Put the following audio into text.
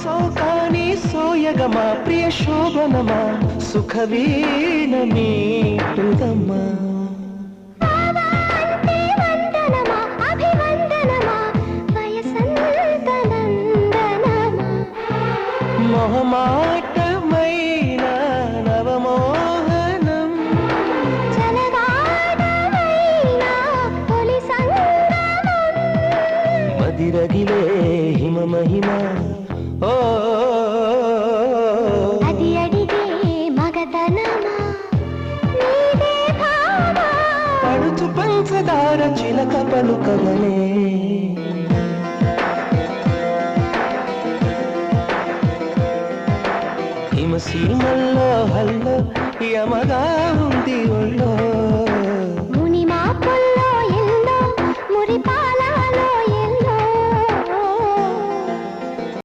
సోకాని సోయగమా ప్రియ శోభనమా సుఖవీణ మీటుదమ్మా మొహమాటమైన నవమోహనం మదిరగిలే హిమ మహిమ ఓ అది అడిగే మగతనమా పడుచు పంచదార చిలక పలుకవలే హిమసీమల్లో హల్లో యమగా ఉంది ఒళ్ళో